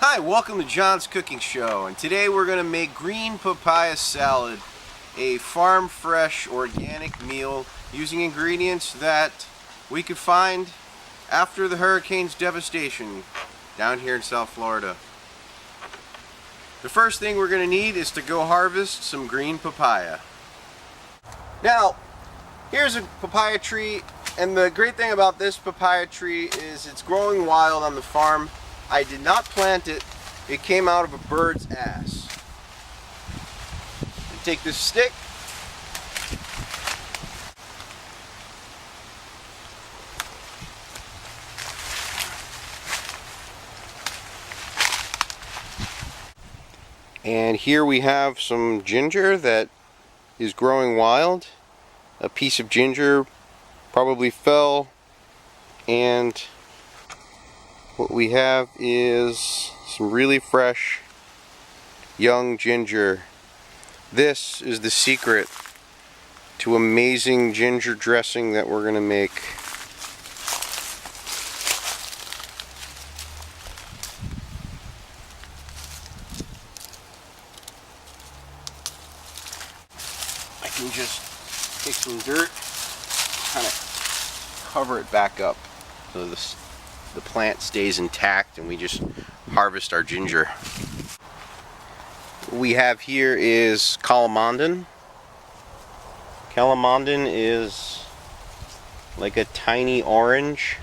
Hi, welcome to John's Cooking Show, and today we're going to make green papaya salad, a farm fresh organic meal using ingredients that we could find after the hurricane's devastation down here in South Florida. The first thing we're going to need is to go harvest some green papaya. Now, here's a papaya tree, and the great thing about this papaya tree is it's growing wild on the farm. I did not plant it. It came out of a bird's ass. You take this stick, and here we have some ginger that is growing wild. A piece of ginger probably fell, and what we have is some really fresh young ginger. This is the secret to amazing ginger dressing that we're going to make. I can just take some dirt, kind of cover it back up so the plant stays intact and we just harvest our ginger. What we have here is Kalimantan. Kalimantan is like a tiny orange,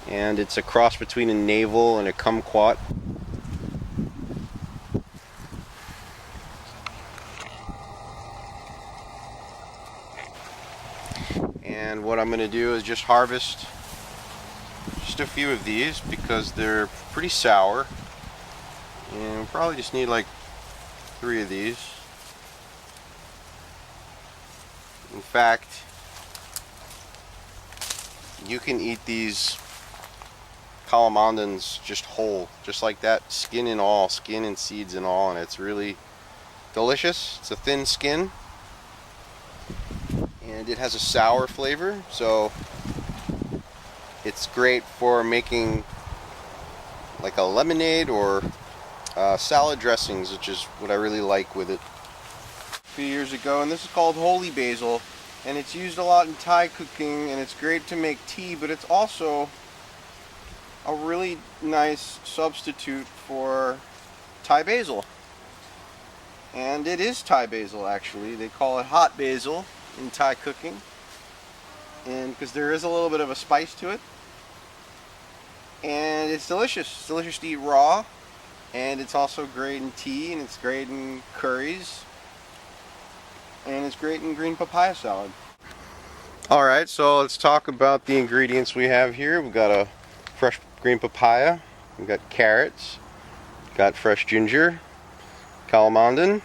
and it's a cross between a navel and a kumquat. And what I'm going to do is just harvest just a few of these because they're pretty sour, and we'll probably just need like 3 of these. In fact, you can eat these Kalimantans just whole, just like that, skin and all, skin and seeds and all, and it's really delicious. It's a thin skin and it has a sour flavor, so it's great for making like a lemonade or salad dressings, which is what I really like with it. A few years ago, and this is called holy basil, and it's used a lot in Thai cooking, and it's great to make tea, but it's also a really nice substitute for Thai basil. And it is Thai basil, actually. They call it hot basil in Thai cooking, and because there is a little bit of a spice to it. And it's delicious. It's delicious to eat raw, and it's also great in tea, and it's great in curries, and it's great in green papaya salad. Alright, so let's talk about the ingredients we have here. We've got a fresh green papaya, we've got carrots, got fresh ginger, Kalimantan,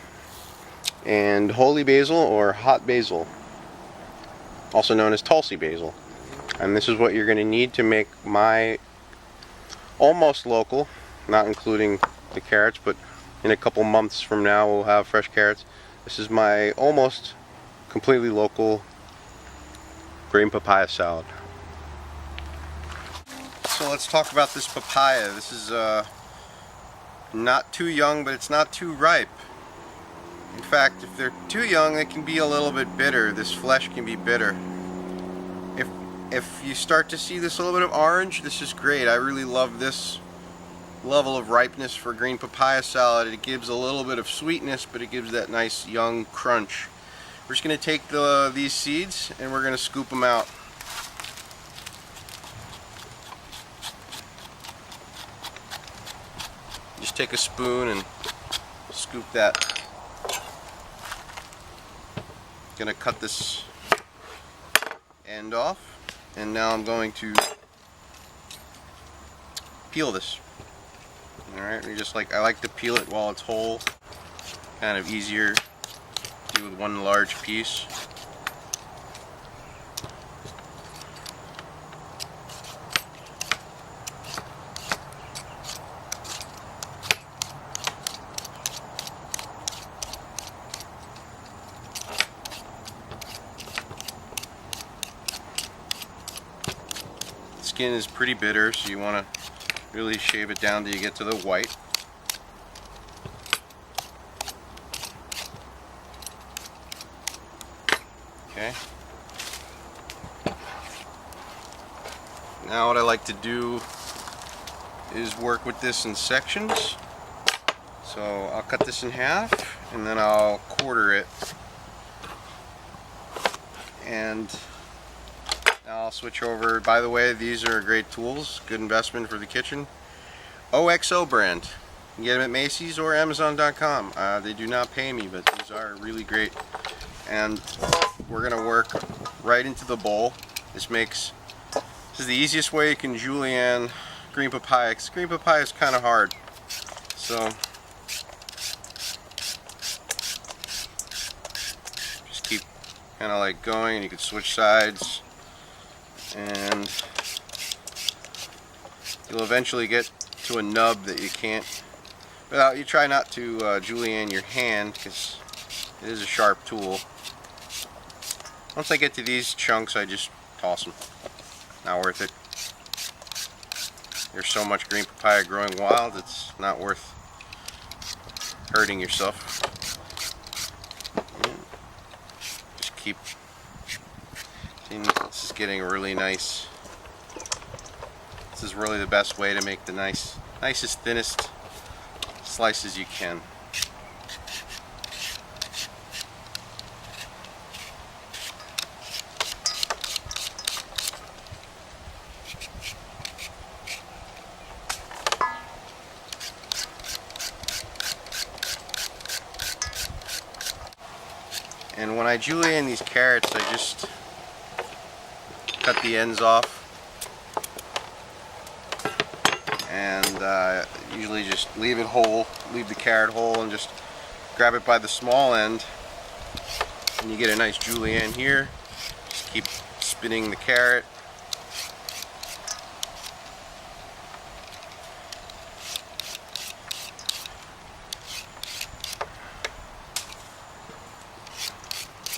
and holy basil or hot basil, also known as Tulsi basil. And this is what you're going to need to make my almost local, not including the carrots, but in a couple months from now we'll have fresh carrots. This is my almost completely local green papaya salad. So let's talk about this papaya. This is not too young, but it's not too ripe. In fact, if they're too young, they can be a little bit bitter. This flesh can be bitter. If you start to see this little bit of orange, this is great. I really love this level of ripeness for green papaya salad. It gives a little bit of sweetness, but it gives that nice young crunch. We're just going to take these seeds and we're going to scoop them out. Just take a spoon and scoop that. Going to cut this end off. And now I'm going to peel this. Alright, I like to peel it while it's whole. Kind of easier to do with one large piece. Skin is pretty bitter, so you want to Really shave it down till you get to the white. Okay. Now what I like to do is work with this in sections. So I'll cut this in half and then I'll quarter it. And now I'll switch over. By the way, these are great tools, good investment for the kitchen. OXO brand. You can get them at Macy's or Amazon.com. They do not pay me, but these are really great. And we're gonna work right into the bowl. This is the easiest way you can julienne green papaya, because green papaya is kind of hard. So just keep kind of like going, and you can switch sides, and you'll eventually get to a nub that you can't. Well, you try not to julienne your hand because it is a sharp tool. Once I get to these chunks, I just toss them. Not worth it. There's so much green papaya growing wild, it's not worth hurting yourself. Just keep. This is getting really nice. This is really the best way to make the nicest, thinnest slices you can. And when I julienne these carrots, I just cut the ends off, and usually just leave it whole, leave the carrot whole, and just grab it by the small end, and you get a nice julienne here. Just keep spinning the carrot.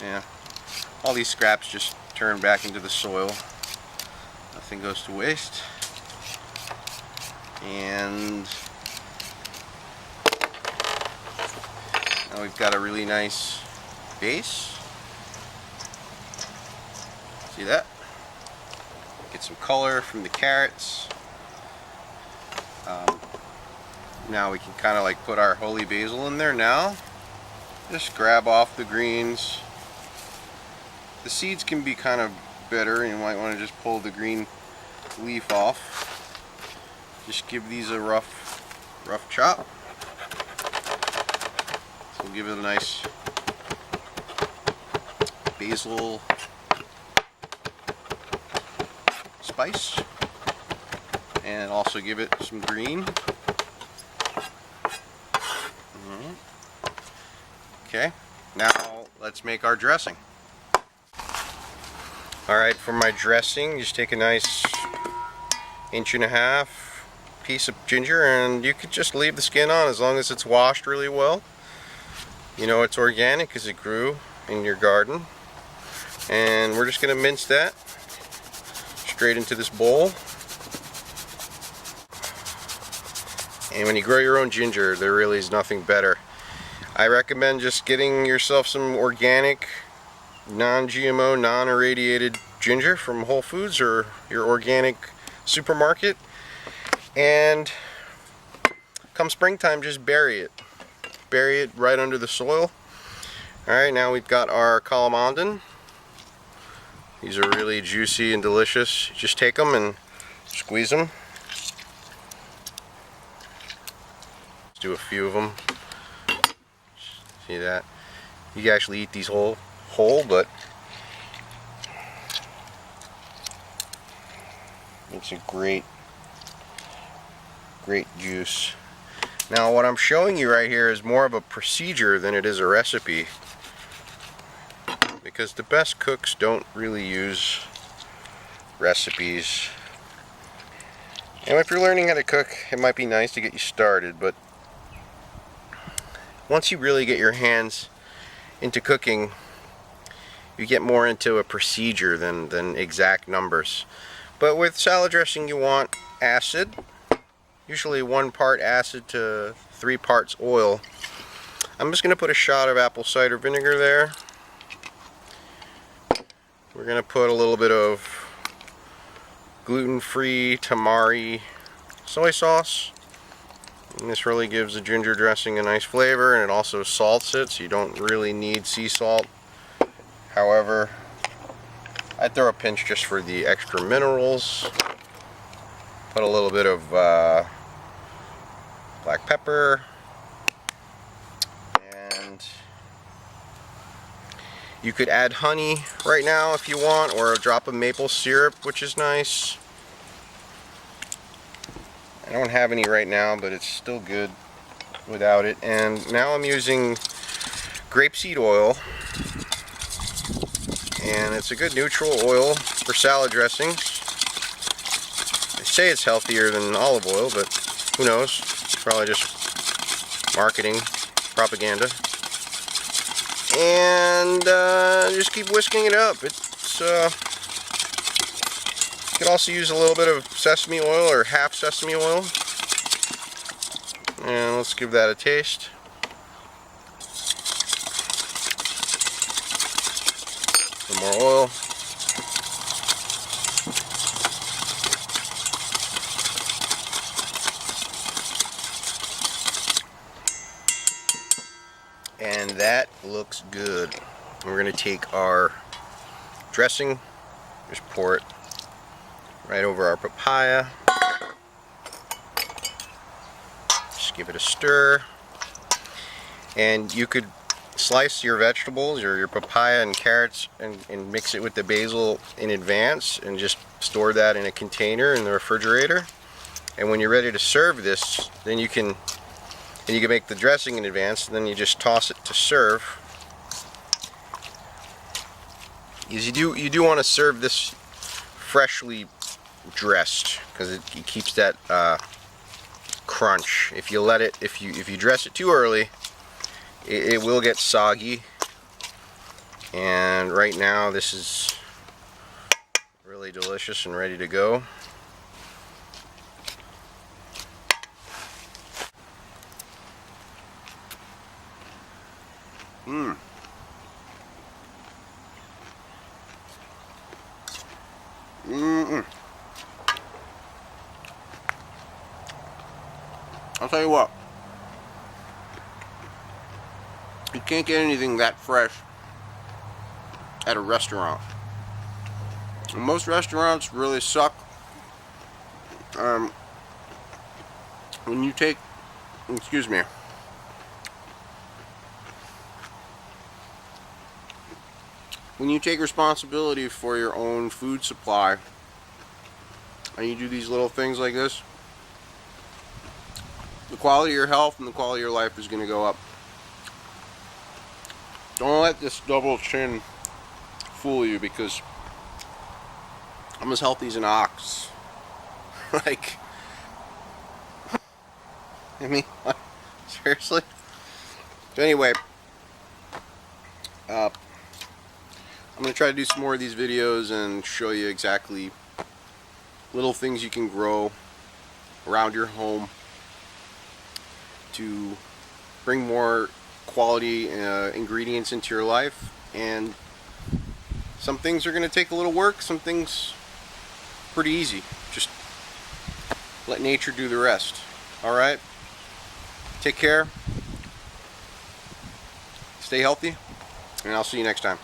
Yeah, all these scraps just turn back into the soil. Nothing goes to waste. And now we've got a really nice base. See that? Get some color from the carrots. Now we can kind of like put our holy basil in there now. Just grab off the greens. The seeds can be kind of bitter, and you might want to just pull the green leaf off. Just give these a rough chop. So we'll give it a nice basil spice, and also give it some green. Okay, now let's make our dressing. Alright, for my dressing, just take a nice 1.5 inch piece of ginger, and you could just leave the skin on as long as it's washed really well. You know it's organic because it grew in your garden. And we're just going to mince that straight into this bowl. And when you grow your own ginger, there really is nothing better. I recommend just getting yourself some organic, non-GMO, non-irradiated ginger from Whole Foods or your organic supermarket, and come springtime, just bury it right under the soil. Alright, now we've got our Kalimantan. These are really juicy and delicious. Just take them and squeeze them. Let's do a few of them. See that? You can actually eat these whole, but it's a great juice. Now what I'm showing you right here is more of a procedure than it is a recipe, because the best cooks don't really use recipes. And if you're learning how to cook, it might be nice to get you started, but once you really get your hands into cooking, you get more into a procedure than exact numbers. But with salad dressing, you want acid, usually 1 part acid to 3 parts oil. I'm just going to put a shot of apple cider vinegar there. We're going to put a little bit of gluten-free tamari soy sauce. And this really gives the ginger dressing a nice flavor, and it also salts it, so you don't really need sea salt. However, I throw a pinch just for the extra minerals. Put a little bit of black pepper, and you could add honey right now if you want, or a drop of maple syrup, which is nice. I don't have any right now, but it's still good without it. And now I'm using grapeseed oil, and it's a good neutral oil for salad dressings. They say it's healthier than olive oil, but who knows? It's probably just marketing propaganda. And just keep whisking it up. It's you could also use a little bit of sesame oil or half sesame oil. And let's give that a taste. Some more oil. And that looks good. We're going to take our dressing, just pour it right over our papaya. Just give it a stir. And you could slice your vegetables or your papaya and carrots and mix it with the basil in advance and just store that in a container in the refrigerator. And when you're ready to serve this, then you can make the dressing in advance, and then you just toss it to serve. You do want to serve this freshly dressed, because it keeps that crunch. If you dress it too early, it will get soggy. And right now this is really delicious and ready to go. I'll tell you what, you can't get anything that fresh at a restaurant. Most restaurants really suck. When you take, excuse me, when you take responsibility for your own food supply and you do these little things like this, the quality of your health and the quality of your life is going to go up. Don't let this double chin fool you, because I'm as healthy as an ox. Like, I mean, seriously? So anyway, I'm going to try to do some more of these videos and show you exactly little things you can grow around your home to bring more quality ingredients into your life. And some things are going to take a little work, some things pretty easy. Just let nature do the rest. Alright? Take care. Stay healthy. And I'll see you next time.